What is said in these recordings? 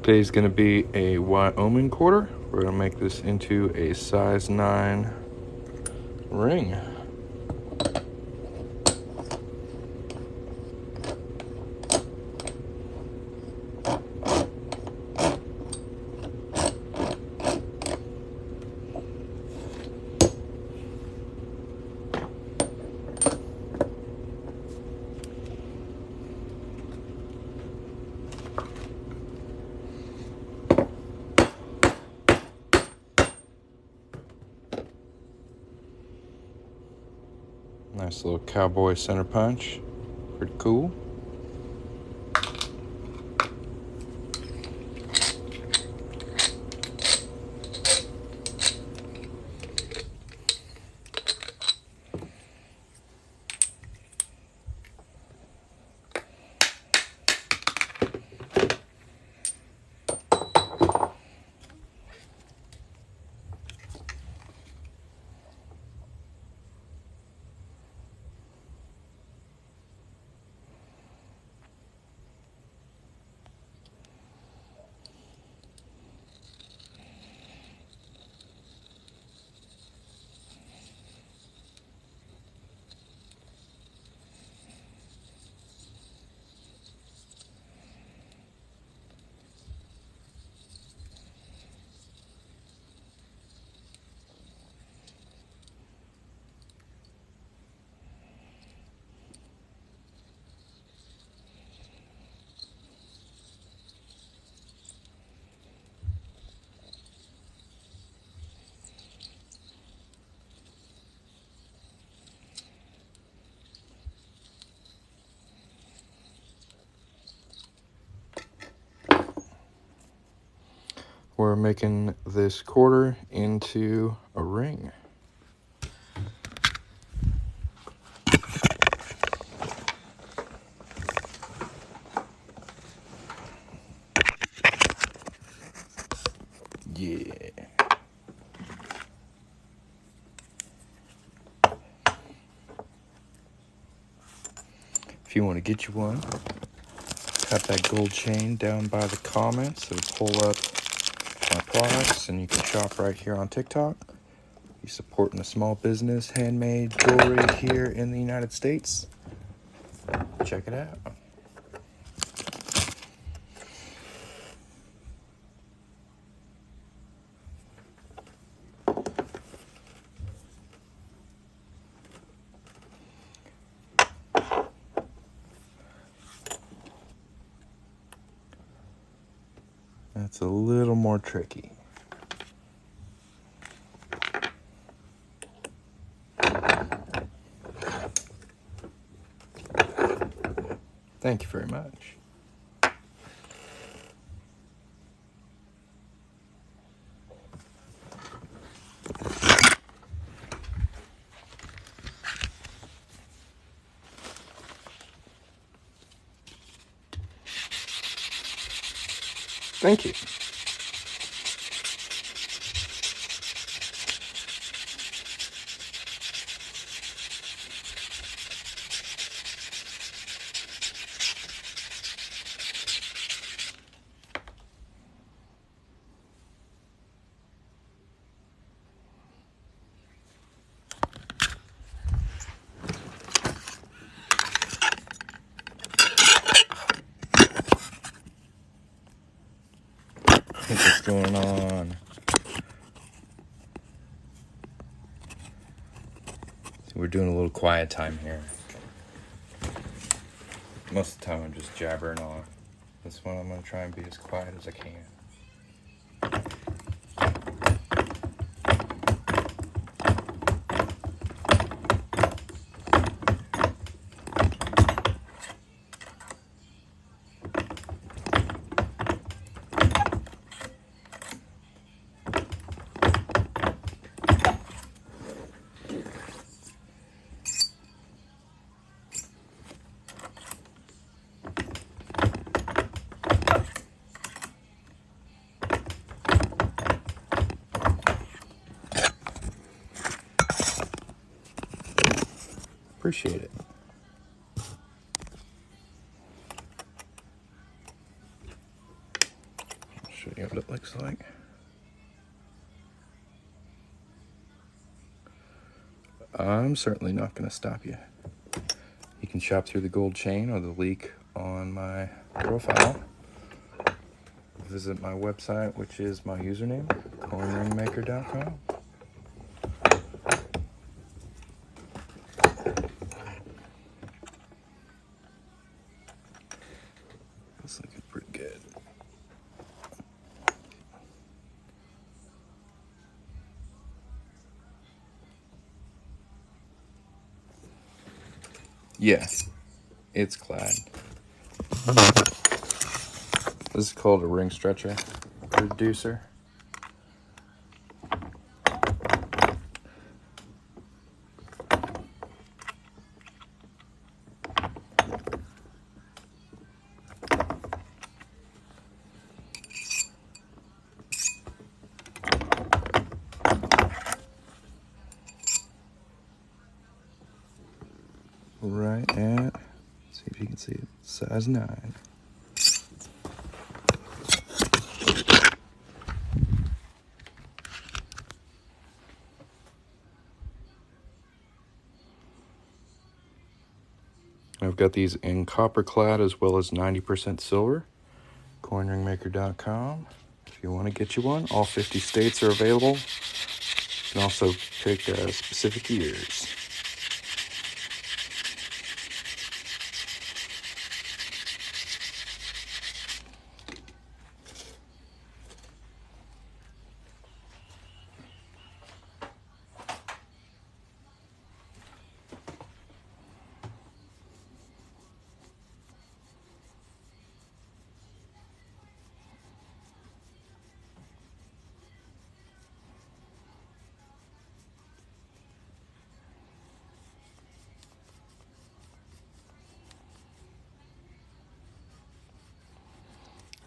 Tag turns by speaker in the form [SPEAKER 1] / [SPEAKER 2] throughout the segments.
[SPEAKER 1] Today's going to be a Wyoming quarter. We're going to make this into a size 9 ring. Nice little cowboy center punch. Pretty cool. We're making this quarter into a ring. Yeah. If you want to get you one, tap that gold chain down by the comments. It'll pull up my products and you can shop right here on TikTok. You're supporting a small business, handmade jewelry here in the United States. Check it out. That's a little more tricky. Thank you very much. Thank you. What's going on? We're doing a little quiet time here. Most of the time I'm just jabbering on. This one I'm going to try and be as quiet as I can. Appreciate it. you what it looks like. I'm certainly not going to stop you. You can shop through the gold chain or the leak on my profile. Visit my website, which is my username, coinringmaker.com. Looks looking pretty good. Yeah, it's clad. This is called a ring stretcher reducer. Right at, see if you can see it, size 9. I've got these in copper clad as well as 90% silver. Coinringmaker.com. If you want to get you one, all 50 states are available. You can also pick specific years.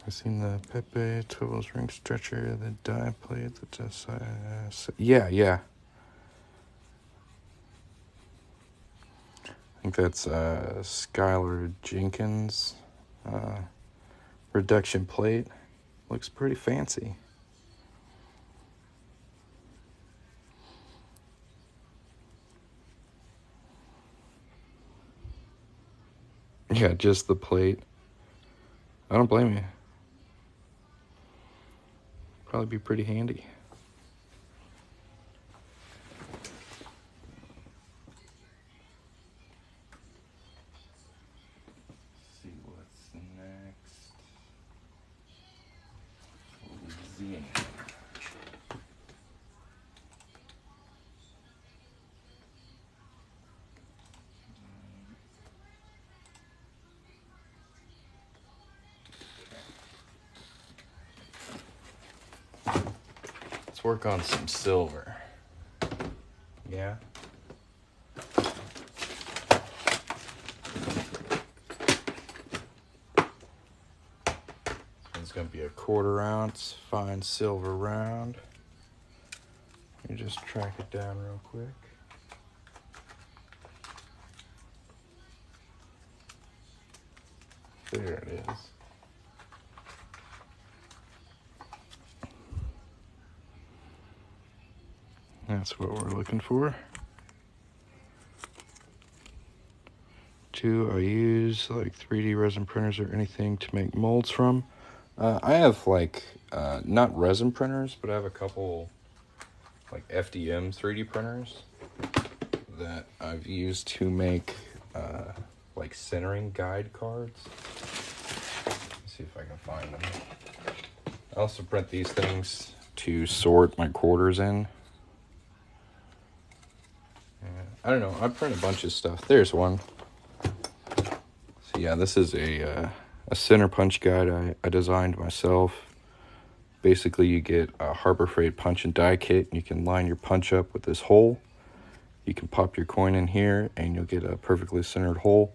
[SPEAKER 1] I've seen the Pepe Tools ring stretcher, the die plate, the just yeah. I think that's Skylar Jenkins reduction plate. Looks pretty fancy. Yeah, just the plate. I don't blame you. Probably be pretty handy. See what's next. Louisiana. Let's work on some silver. Yeah. It's going to be a 1/4 ounce fine silver round. Let me just track it down real quick. There it is. That's what we're looking for. 2, I use like 3D resin printers or anything to make molds from. I have like, not resin printers, but I have a couple like FDM 3D printers that I've used to make like centering guide cards. Let's see if I can find them. I also print these things to sort my quarters in. I don't know, I print a bunch of stuff. There's one. So yeah, this is a center punch guide I designed myself. Basically, you get a Harbor Freight punch and die kit, and you can line your punch up with this hole. You can pop your coin in here, and you'll get a perfectly centered hole.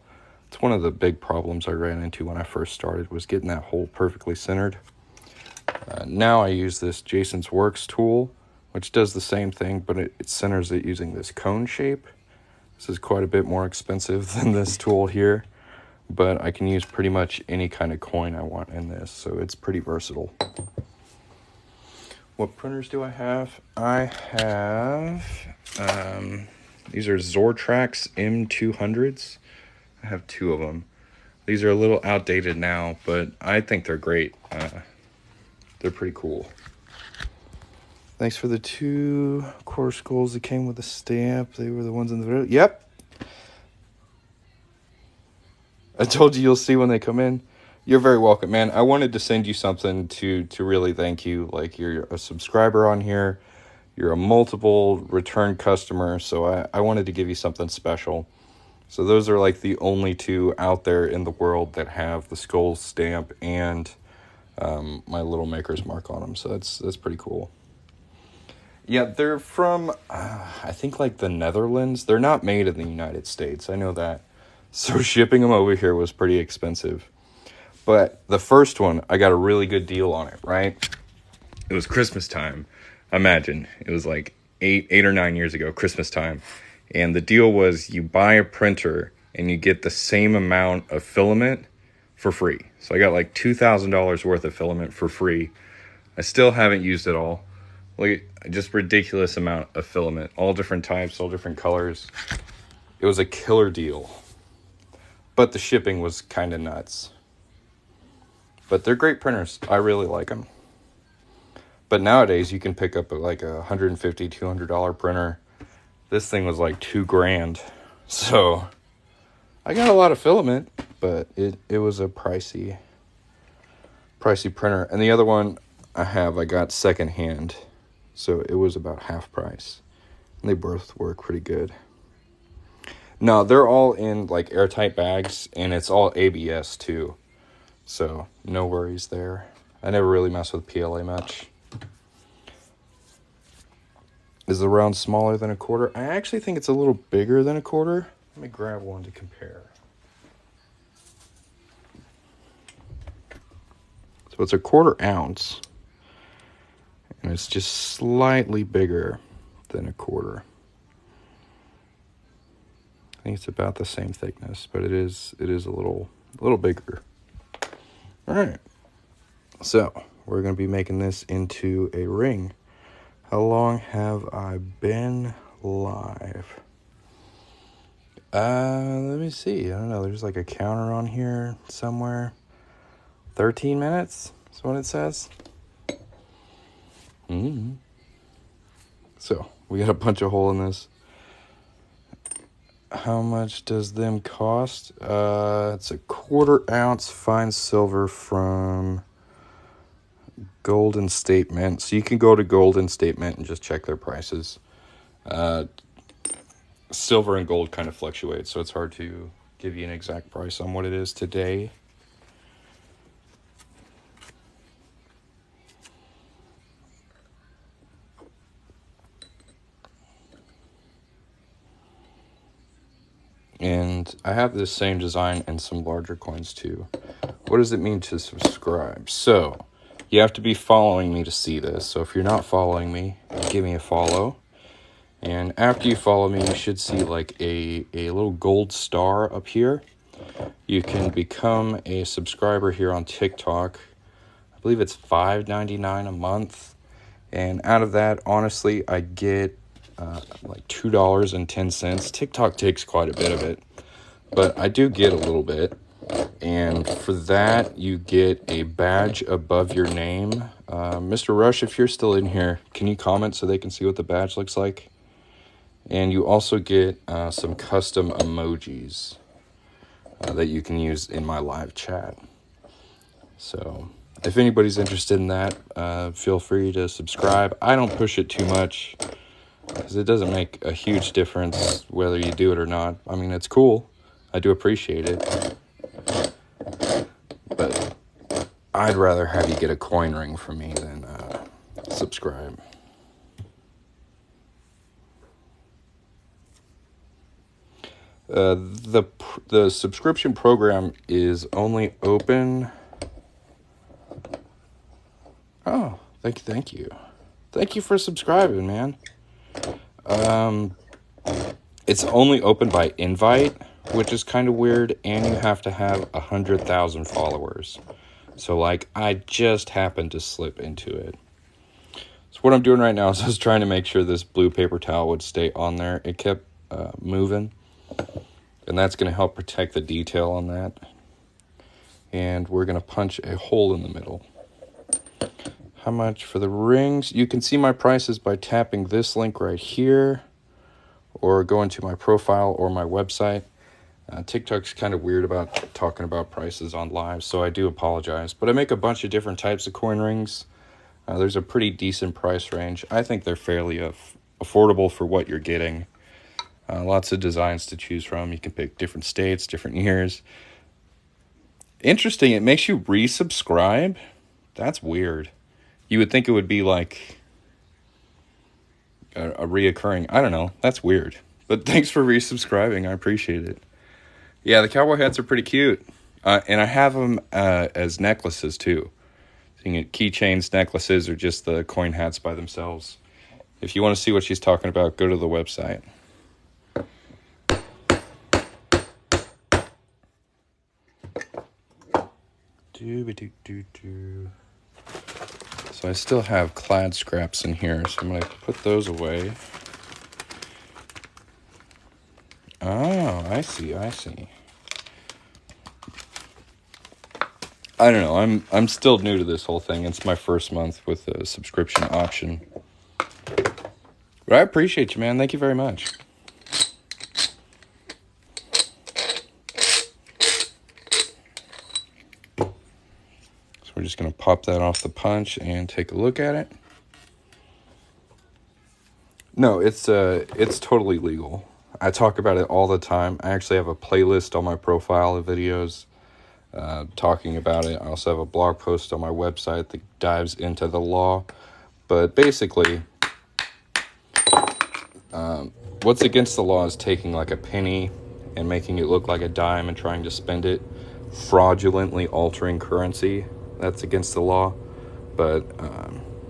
[SPEAKER 1] It's one of the big problems I ran into when I first started, was getting that hole perfectly centered. Now I use this Jason's Works tool, which does the same thing, but it centers it using this cone shape. This is quite a bit more expensive than this tool here, but I can use pretty much any kind of coin I want in this, so it's pretty versatile. What printers do I have? I have, these are Zortrax M200s. I have 2 of them. These are a little outdated now, but I think they're great. They're pretty cool. Thanks for the 2 quarter skulls that came with a stamp. They were the ones in the video. Yep. I told you you'll see when they come in. You're very welcome, man. I wanted to send you something to really thank you. Like, you're a subscriber on here. You're a multiple return customer. So I wanted to give you something special. So those are like the only 2 out there in the world that have the skull stamp and my little maker's mark on them. So that's pretty cool. Yeah, they're from, I think, like the Netherlands. They're not made in the United States. I know that. So shipping them over here was pretty expensive. But the first one, I got a really good deal on it, right? It was Christmas time. Imagine, it was like 8 or 9 years ago, Christmas time. And the deal was you buy a printer and you get the same amount of filament for free. So I got like $2,000 worth of filament for free. I still haven't used it all. Like, just ridiculous amount of filament. All different types, all different colors. It was a killer deal. But the shipping was kind of nuts. But they're great printers. I really like them. But nowadays, you can pick up like a $150, $200 printer. This thing was like $2,000. So I got a lot of filament, but it was a pricey printer. And the other one I got secondhand. So it was about half price. And they both work pretty good. No, they're all in like airtight bags, and it's all ABS too. So no worries there. I never really mess with PLA much. Is the round smaller than a quarter? I actually think it's a little bigger than a quarter. Let me grab one to compare. So it's a 1/4 ounce. And it's just slightly bigger than a quarter. I think it's about the same thickness, but it is a little bigger. All right. So we're going to be making this into a ring. How long have I been live? Let me see. I don't know. There's like a counter on here somewhere. 13 minutes is what it says. So we got a punch a hole in this. How much does them cost? It's a 1/4 ounce fine silver from Golden State Mint. So you can go to Golden State Mint and just check their prices. Silver and gold kind of fluctuate, so it's hard to give you an exact price on what it is today. And I have this same design and some larger coins too. What does it mean to subscribe? So you have to be following me to see this. So if you're not following me, give me a follow. And after you follow me, you should see like a little gold star up here. You can become a subscriber here on TikTok. I believe it's $5.99 a month. And out of that, honestly, I get like $2.10. TikTok takes quite a bit of it, but I do get a little bit. And for that, you get a badge above your name. Mr. Rush, if you're still in here, can you comment so they can see what the badge looks like? And you also get some custom emojis that you can use in my live chat. So if anybody's interested in that, feel free to subscribe. I don't push it too much because it doesn't make a huge difference whether you do it or not. I mean, it's cool. I do appreciate it. But I'd rather have you get a coin ring from me than subscribe. The subscription program is only open. Oh, thank you. Thank you for subscribing, man. It's only open by invite, which is kind of weird, and you have to have 100,000 followers. So, like, I just happened to slip into it. So what I'm doing right now is just trying to make sure this blue paper towel would stay on there. It kept moving, and that's going to help protect the detail on that. And we're going to punch a hole in the middle. How much for the rings? You can see my prices by tapping this link right here, or going to my profile or my website. TikTok's kind of weird about talking about prices on live, so I do apologize. But I make a bunch of different types of coin rings. There's a pretty decent price range. I think they're fairly affordable for what you're getting. Lots of designs to choose from. You can pick different states, different years. Interesting, it makes you resubscribe? That's weird. You would think it would be like a reoccurring, I don't know, that's weird. But thanks for resubscribing, I appreciate it. Yeah, the cowboy hats are pretty cute. And I have them as necklaces too. So you can get keychains, necklaces, or just the coin hats by themselves. If you want to see what she's talking about, go to the website. So I still have clad scraps in here, so I'm going to put those away. Oh, I see. I don't know. I'm still new to this whole thing. It's my first month with a subscription option. But I appreciate you, man. Thank you very much. So we're just going to pop that off the punch and take a look at it. No, it's totally legal. I talk about it all the time. I actually have a playlist on my profile of videos talking about it. I also have a blog post on my website that dives into the law. But basically, what's against the law is taking like a penny and making it look like a dime and trying to spend it, fraudulently altering currency. That's against the law. But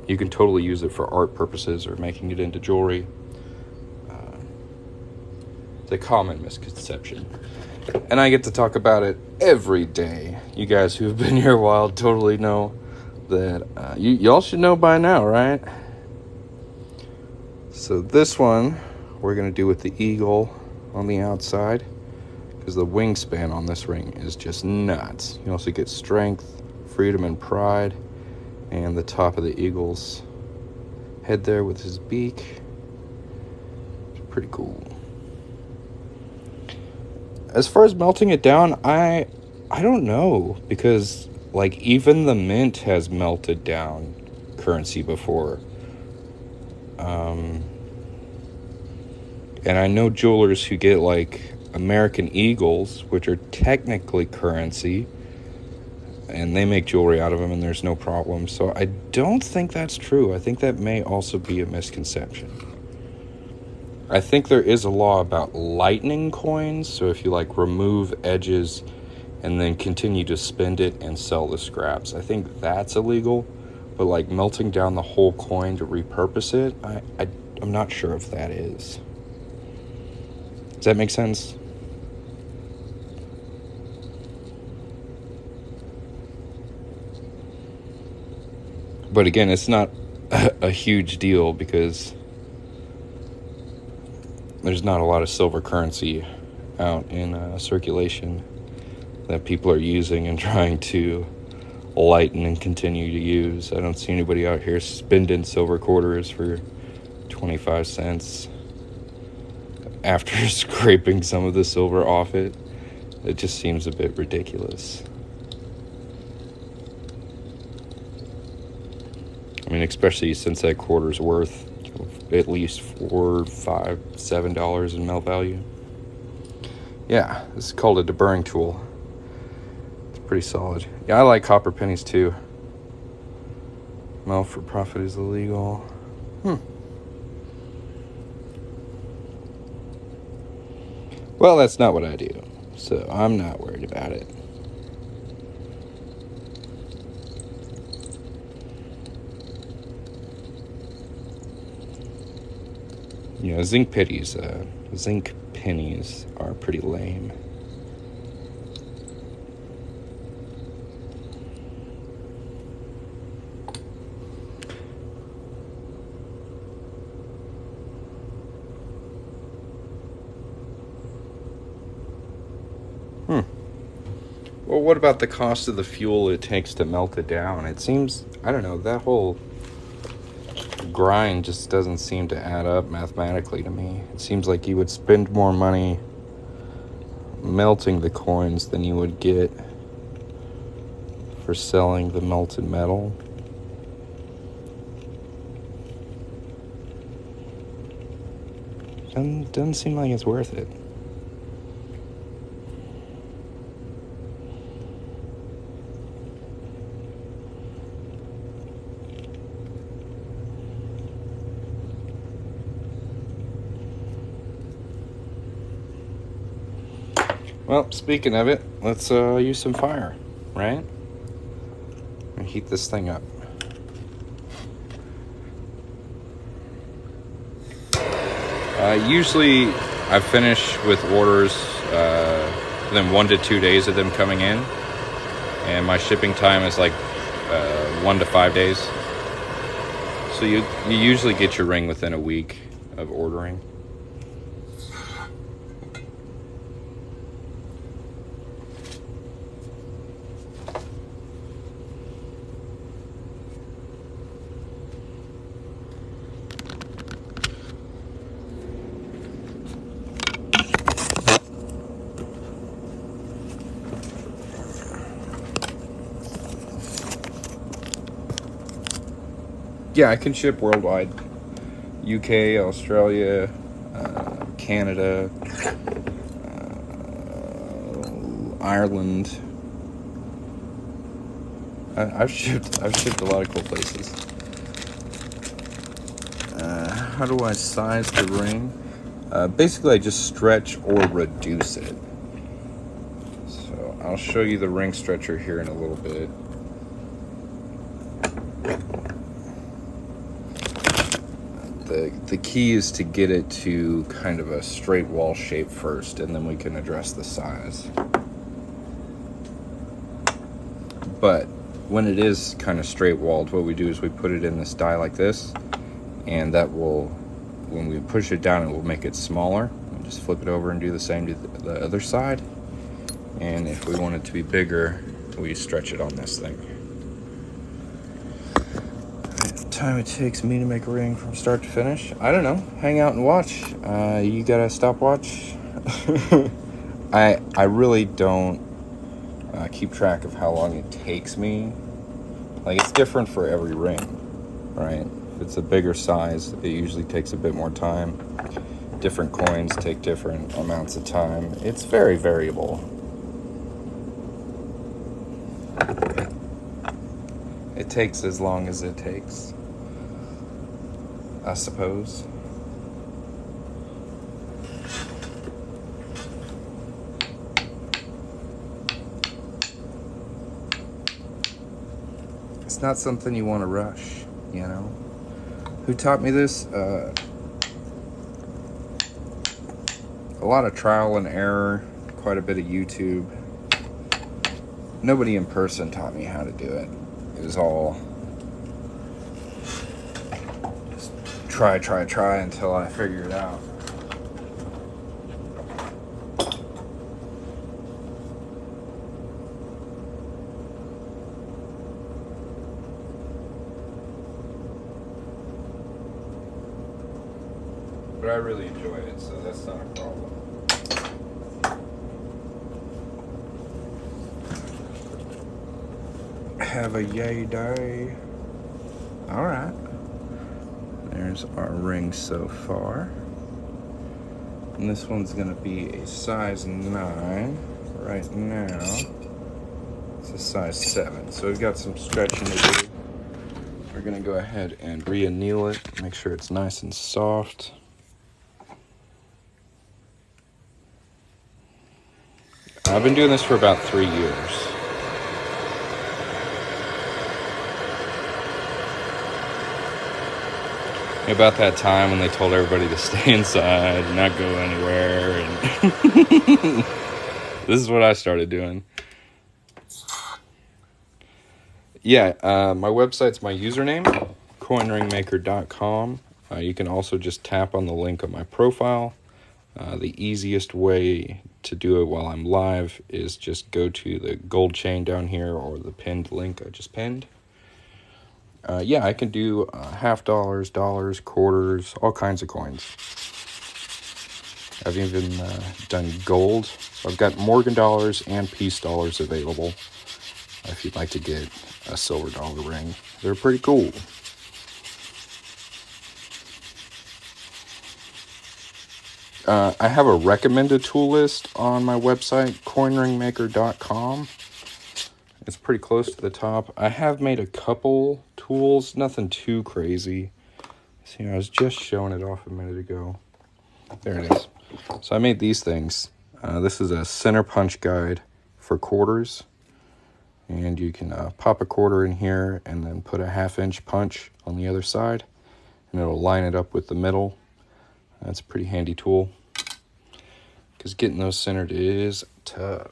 [SPEAKER 1] you can totally use it for art purposes or making it into jewelry. The common misconception. And I get to talk about it every day. You guys who've been here a while totally know that y'all should know by now, right? So this one we're going to do with the eagle on the outside, because the wingspan on this ring is just nuts. You also get strength, freedom, and pride, and the top of the eagle's head there with his beak. It's pretty cool. As far as melting it down, I don't know, because like even the mint has melted down currency before. And I know jewelers who get like American Eagles, which are technically currency, and they make jewelry out of them and there's no problem. So I don't think that's true. I think that may also be a misconception. I think there is a law about lightening coins, so if you like remove edges and then continue to spend it and sell the scraps, I think that's illegal. But like melting down the whole coin to repurpose it, I'm not sure if that is. Does that make sense? But again, it's not a huge deal because there's not a lot of silver currency out in circulation that people are using and trying to lighten and continue to use. I don't see anybody out here spending silver quarters for 25 cents after scraping some of the silver off it. It just seems a bit ridiculous. I mean, especially since that quarter's worth at least $4, $5, $7 in melt value. Yeah, this is called a deburring tool. It's pretty solid. Yeah, I like copper pennies too. Melt for profit is illegal. Well, that's not what I do, so I'm not worried about it. You know, zinc pennies are pretty lame. Well, what about the cost of the fuel it takes to melt it down? It seems, I don't know, that whole grind just doesn't seem to add up mathematically to me. It seems like you would spend more money melting the coins than you would get for selling the melted metal. Doesn't seem like it's worth it. Well, speaking of it, let's use some fire, right? And heat this thing up. Usually I finish with orders within 1 to 2 days of them coming in, and my shipping time is like 1 to 5 days. So you usually get your ring within a week of ordering. Yeah, I can ship worldwide. UK, Australia, Canada, Ireland. I've shipped a lot of cool places. How do I size the ring? Basically, I just stretch or reduce it. So I'll show you the ring stretcher here in a little bit. The key is to get it to kind of a straight wall shape first, and then we can address the size. But when it is kind of straight walled, what we do is we put it in this die like this, and that will, when we push it down, it will make it smaller. We'll just flip it over and do the same to the other side. And if we want it to be bigger, we stretch it on this thing. Time it takes me to make a ring from start to finish, I don't know. Hang out and watch. You got a stopwatch? I really don't keep track of how long it takes me. Like, it's different for every ring, right? If it's a bigger size, it usually takes a bit more time. Different coins take different amounts of time. It's very variable. It takes as long as it takes, I suppose. It's not something you want to rush, you know? Who taught me this? A lot of trial and error, quite a bit of YouTube. Nobody in person taught me how to do it. It was all just try until I figure it out. But I really enjoy it, so that's not a problem. Have a yay day. All right. There's our ring so far. And this one's gonna be a size 9. Right now, it's a size 7. So we've got some stretching to do. We're gonna go ahead and re-anneal it, make sure it's nice and soft. I've been doing this for about 3 years. About that time when they told everybody to stay inside and not go anywhere, and this is what I started doing. Yeah, my website's my username, coinringmaker.com. You can also just tap on the link on my profile. The easiest way to do it while I'm live is just go to the gold chain down here or the pinned link I just pinned. Yeah, I can do half dollars, dollars, quarters, all kinds of coins. I've even done gold. So I've got Morgan dollars and peace dollars available if you'd like to get a silver dollar ring. They're pretty cool. I have a recommended tool list on my website, coinringmaker.com. It's pretty close to the top. I have made a couple tools, nothing too crazy. See, I was just showing it off a minute ago. There it is. So I made these things. This is a center punch guide for quarters. And you can pop a quarter in here and then put a 1/2-inch punch on the other side. And it'll line it up with the middle. That's a pretty handy tool, because getting those centered is tough.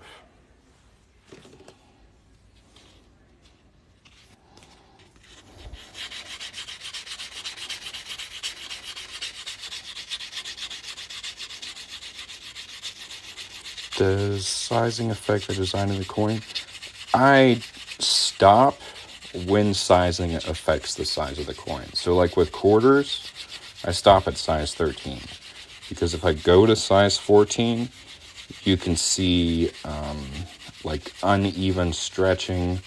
[SPEAKER 1] Does sizing affect the design of the coin? I stop when sizing affects the size of the coin. So like with quarters, I stop at size 13. Because if I go to size 14, you can see like uneven stretching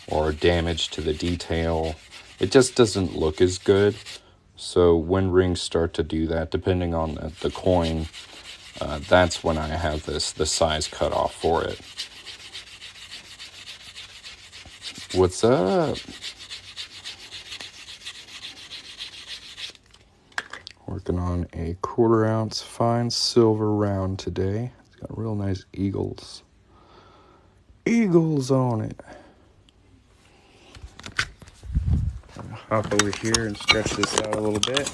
[SPEAKER 1] or damage to the detail. It just doesn't look as good. So when rings start to do that, depending on the coin, that's when I have the size cut off for it. What's up? Working on a 1/4 ounce fine silver round today. It's got real nice eagles on it. Hop over here and stretch this out a little bit.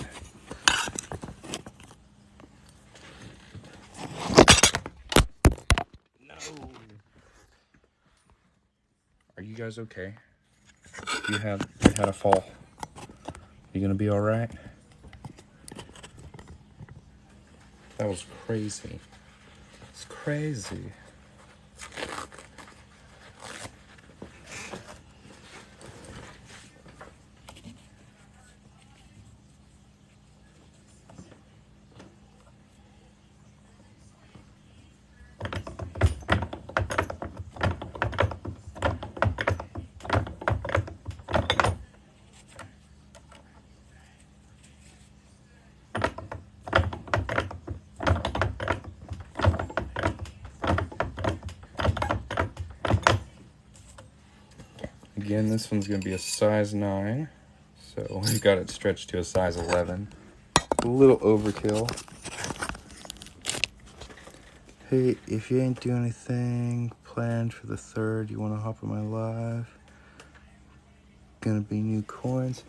[SPEAKER 1] No. Are you guys okay? You had a fall. You gonna be all right? That was crazy. It's crazy. Again, this one's going to be a size 9, so we've got it stretched to a size 11. A little overkill. Hey, if you ain't doing anything planned for the 3rd, you want to hop on my live? Gonna be new coins.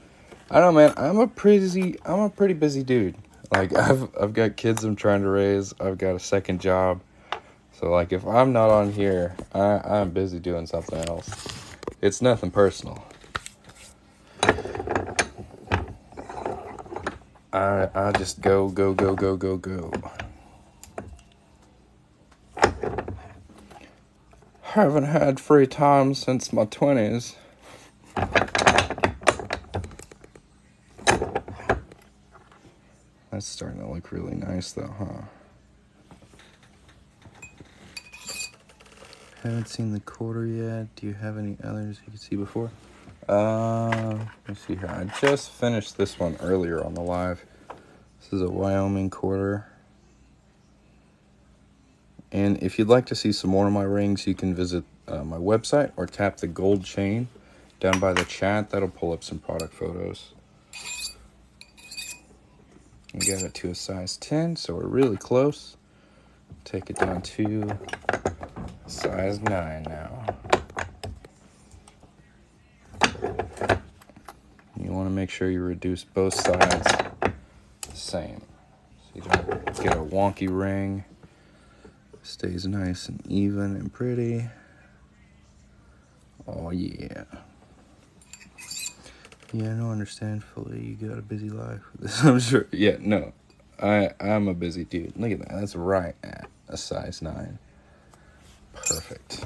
[SPEAKER 1] I don't know, man. I'm a pretty busy dude. Like I've got kids I'm trying to raise. I've got a second job. So like if I'm not on here, I'm busy doing something else. It's nothing personal. I just go. Haven't had free time since my 20s. That's starting to look really nice though, huh? Haven't seen the 1/4 yet. Do you have any others you could see before? Let's see here. I just finished this one earlier on the live. This is a Wyoming 1/4. And if you'd like to see some more of my rings, you can visit my website or tap the gold chain down by the chat. That'll pull up some product photos. We got it to a size 10, so we're really close. Take it down to size 9 now. You want to make sure you reduce both sides the same, so you don't get a wonky ring. Stays nice and even and pretty. Oh yeah. Yeah, I don't understand fully. You got a busy life with this, I'm sure. Yeah, no. I'm a busy dude. Look at that. That's right at. a size 9. Perfect.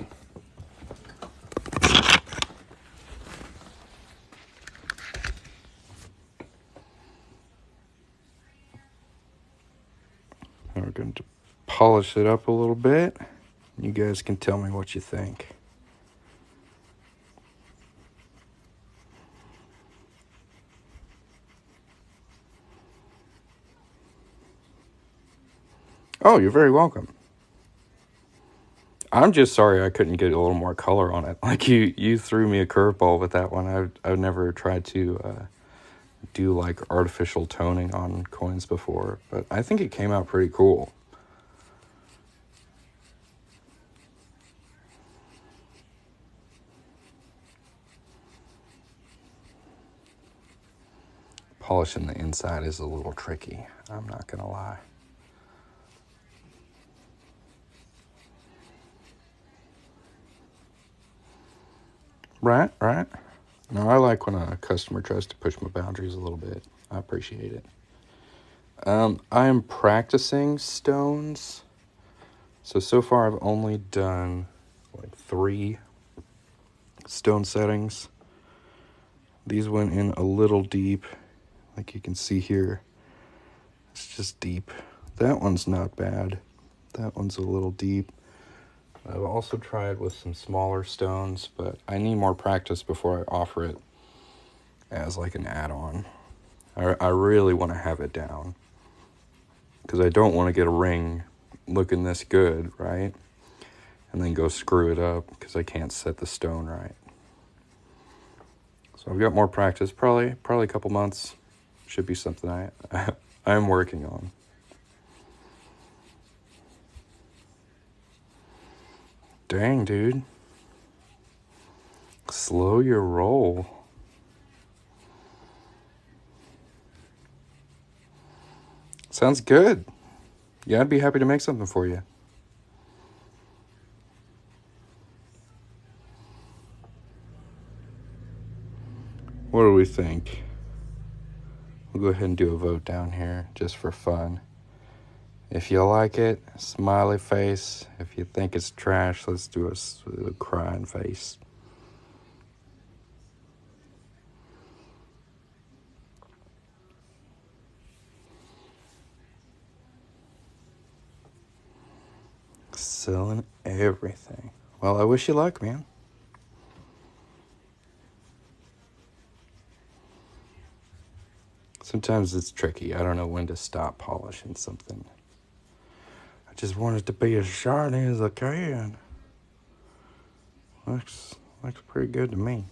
[SPEAKER 1] Now we're going to polish it up a little bit. You guys can tell me what you think. Oh, you're very welcome. I'm just sorry I couldn't get a little more color on it. Like you threw me a curveball with that one. I've never tried to do like artificial toning on coins before, but I think it came out pretty cool. Polishing the inside is a little tricky, I'm not gonna lie. Right. No, I like when a customer tries to push my boundaries a little bit. I appreciate it. I am practicing stones. So far I've only done like 3 stone settings. These went in a little deep, like you can see here. It's just deep. That one's not bad. That one's a little deep. I've also tried with some smaller stones, but I need more practice before I offer it as like an add-on. I really want to have it down, because I don't want to get a ring looking this good, right? And then go screw it up because I can't set the stone right. So I've got more practice, probably a couple months. Should be something I'm working on. Dang, dude. Slow your roll. Sounds good. Yeah, I'd be happy to make something for you. What do we think? We'll go ahead and do a vote down here just for fun. If you like it, smiley face. If you think it's trash, let's do a crying face. Selling everything. Well, I wish you luck, man. Sometimes it's tricky. I don't know when to stop polishing something. I just want it to be as shiny as I can. Looks pretty good to me.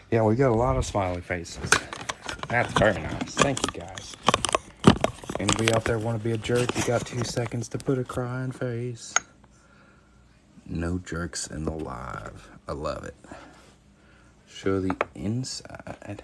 [SPEAKER 1] Yeah, we got a lot of smiley faces. That's very nice. Thank you, guys. Anybody out there want to be a jerk? You got 2 seconds to put a crying face. No jerks in the live. I love it. Show the inside.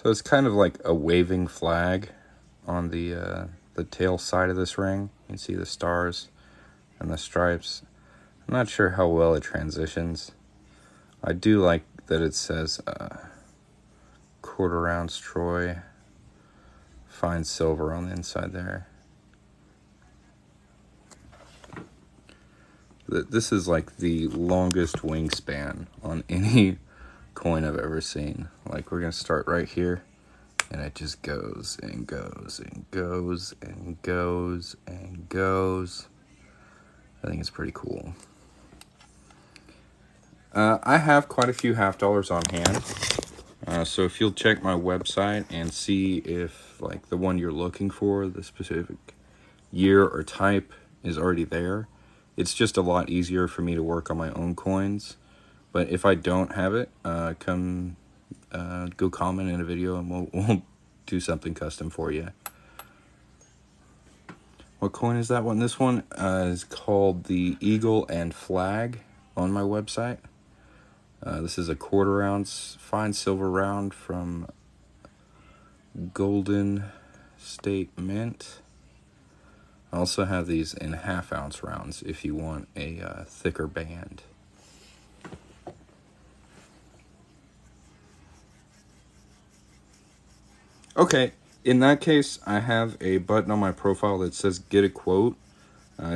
[SPEAKER 1] So it's kind of like a waving flag on the tail side of this ring. You can see the stars and the stripes. I'm not sure how well it transitions. I do like that it says quarter ounce Troy, fine silver on the inside there. This is like the longest wingspan on any coin I've ever seen. Like, we're gonna start right here, and it just goes and goes and goes and goes and goes. I think it's pretty cool. I have quite a few $half on hand. So if you'll check my website and see if like the one you're looking for, the specific year or type is already there. It's just a lot easier for me to work on my own coins. But if I don't have it, come go comment in a video and we'll do something custom for you. What coin is that one? This one is called the Eagle and Flag on my website. This is a 1/4 ounce fine silver round from Golden State Mint. I also have these in 1/2 ounce rounds if you want a thicker band. Okay, in that case, I have a button on my profile that says get a quote.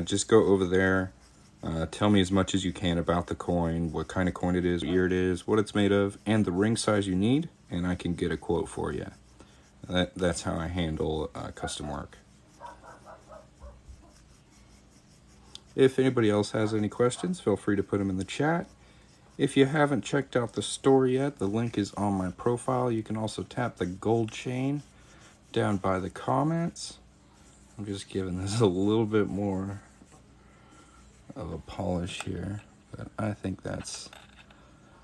[SPEAKER 1] Just go over there, tell me as much as you can about the coin, what kind of coin it is, what year it is, what it's made of, and the ring size you need, and I can get a quote for you. That's how I handle custom work. If anybody else has any questions, feel free to put them in the chat. If you haven't checked out the store yet, the link is on my profile. You can also tap the gold chain down by the comments. I'm just giving this a little bit more of a polish here, but I think that's,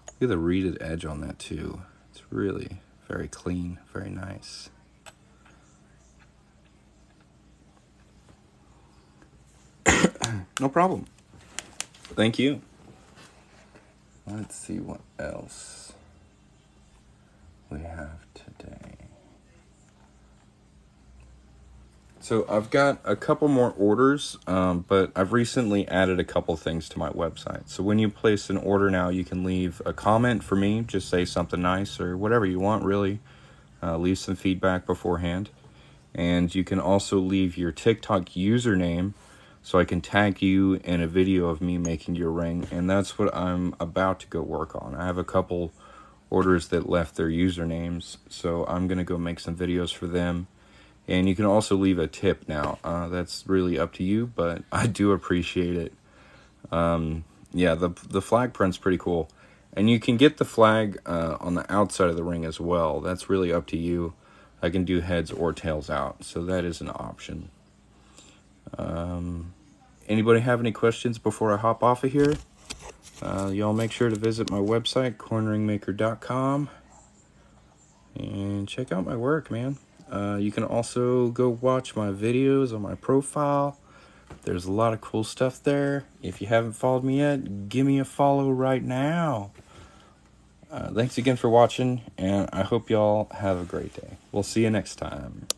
[SPEAKER 1] look at the reeded edge on that too. It's really very clean, very nice. No problem. Thank you. Let's see what else we have today. So I've got a couple more orders, but I've recently added a couple things to my website. So when you place an order now, you can leave a comment for me, just say something nice or whatever you want, really. Leave some feedback beforehand. And you can also leave your TikTok username so I can tag you in a video of me making your ring. And that's what I'm about to go work on. I have a couple orders that left their usernames, so I'm going to go make some videos for them. And you can also leave a tip now. That's really up to you, but I do appreciate it. Yeah, the flag print's pretty cool. And you can get the flag on the outside of the ring as well. That's really up to you. I can do heads or tails out, so that is an option. Anybody have any questions before I hop off of here? Y'all make sure to visit my website, coinringmaker.com, and check out my work, man. You can also go watch my videos on my profile. There's a lot of cool stuff there. If you haven't followed me yet, give me a follow right now. Thanks again for watching, and I hope y'all have a great day. We'll see you next time.